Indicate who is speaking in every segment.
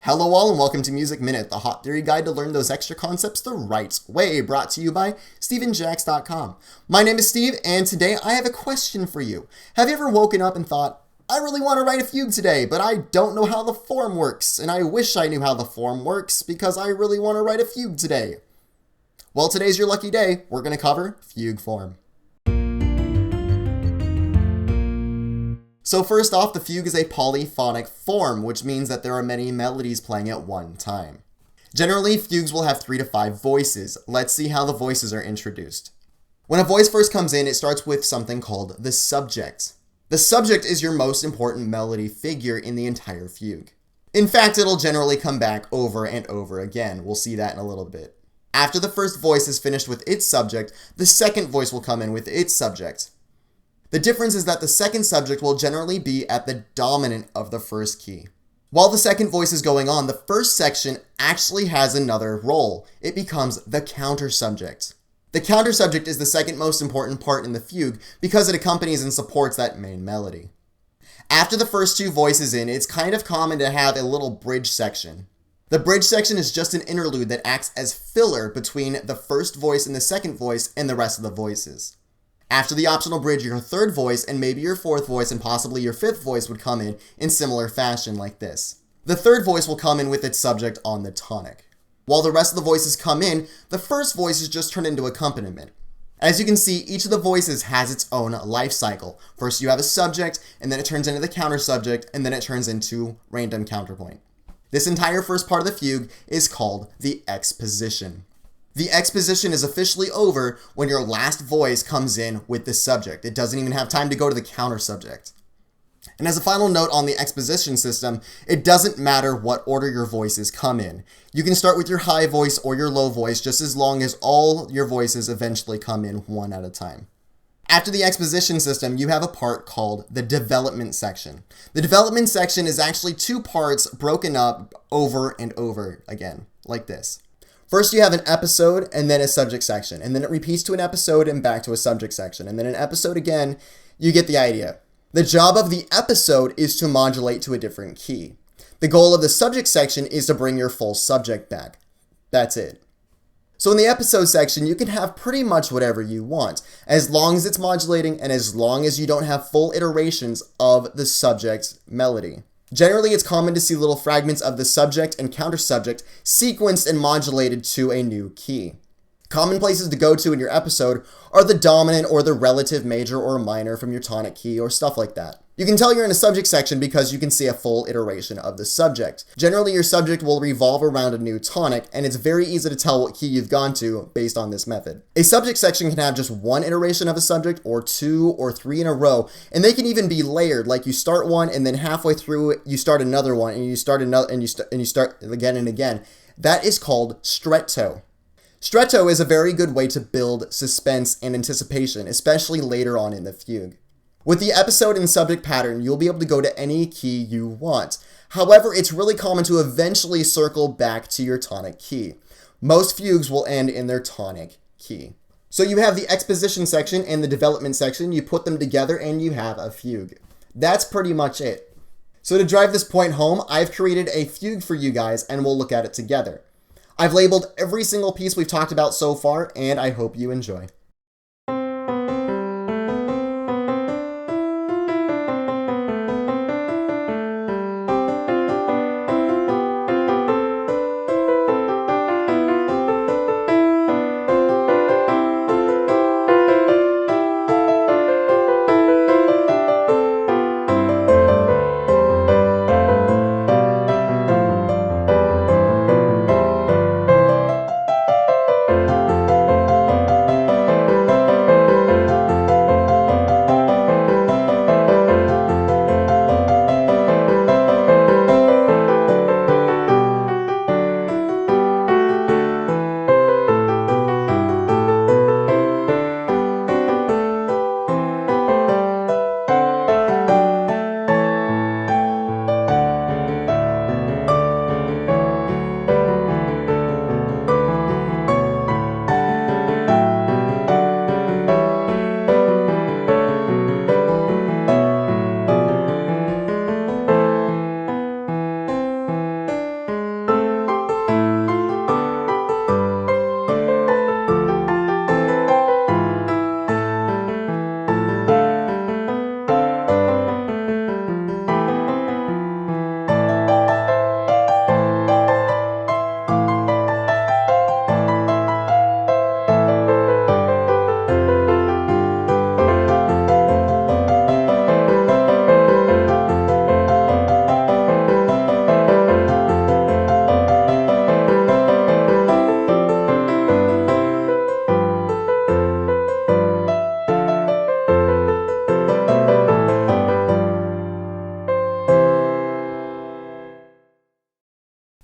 Speaker 1: Hello all and welcome to Music Minute, the hot theory guide to learn those extra concepts the right way, brought to you by StephenJax.com. My name is Steve, and today I have a question for you. Have you ever woken up and thought, I really want to write a fugue today, but I don't know how the form works, and I wish I knew how the form works because I really want to write a fugue today? Well, today's your lucky day. We're going to cover fugue form. So first off, the fugue is a polyphonic form, which means that there are many melodies playing at one time. Generally, fugues will have 3 to 5 voices. Let's see how the voices are introduced. When a voice first comes in, it starts with something called the subject. The subject is your most important melody figure in the entire fugue. In fact, it'll generally come back over and over again. We'll see that in a little bit. After the first voice is finished with its subject, the second voice will come in with its subject. The difference is that the second subject will generally be at the dominant of the first key. While the second voice is going on, the first section actually has another role. It becomes the counter subject. The counter subject is the second most important part in the fugue because it accompanies and supports that main melody. After the first 2 voices in, it's kind of common to have a little bridge section. The bridge section is just an interlude that acts as filler between the first voice and the second voice and the rest of the voices. After the optional bridge, your third voice and maybe your fourth voice and possibly your fifth voice would come in similar fashion like this. The third voice will come in with its subject on the tonic. While the rest of the voices come in, the first voice is just turned into accompaniment. As you can see, each of the voices has its own life cycle. First you have a subject, and then it turns into the counter subject, and then it turns into random counterpoint. This entire first part of the fugue is called the exposition. The exposition is officially over when your last voice comes in with the subject. It doesn't even have time to go to the counter subject. And as a final note on the exposition system, it doesn't matter what order your voices come in. You can start with your high voice or your low voice just as long as all your voices eventually come in one at a time. After the exposition system, you have a part called the development section. The development section is actually 2 parts broken up over and over again, like this. First, you have an episode and then a subject section, and then it repeats to an episode and back to a subject section, and then an episode again. You get the idea. The job of the episode is to modulate to a different key. The goal of the subject section is to bring your full subject back. That's it. So in the episode section, you can have pretty much whatever you want, as long as it's modulating and as long as you don't have full iterations of the subject melody. Generally, it's common to see little fragments of the subject and counter subject sequenced and modulated to a new key. Common places to go to in your episode are the dominant or the relative major or minor from your tonic key or stuff like that. You can tell you're in a subject section because you can see a full iteration of the subject. Generally, your subject will revolve around a new tonic, and it's very easy to tell what key you've gone to based on this method. A subject section can have just 1 iteration of a subject, or 2 or 3 in a row, and they can even be layered, like you start one and then halfway through it, you start another one, and you start another, and you start again and again. That is called stretto. Stretto is a very good way to build suspense and anticipation, especially later on in the fugue. With the episode and subject pattern, you'll be able to go to any key you want. However, it's really common to eventually circle back to your tonic key. Most fugues will end in their tonic key. So you have the exposition section and the development section, you put them together and you have a fugue. That's pretty much it. So to drive this point home, I've created a fugue for you guys and we'll look at it together. I've labeled every single piece we've talked about so far, and I hope you enjoy.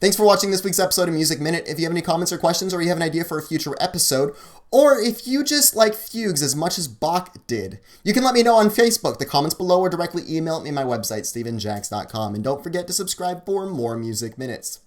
Speaker 1: Thanks for watching this week's episode of Music Minute. If you have any comments or questions, or you have an idea for a future episode, or if you just like fugues as much as Bach did, you can let me know on Facebook, the comments below, or directly email me at my website, stephenjacks.com. And don't forget to subscribe for more Music Minutes.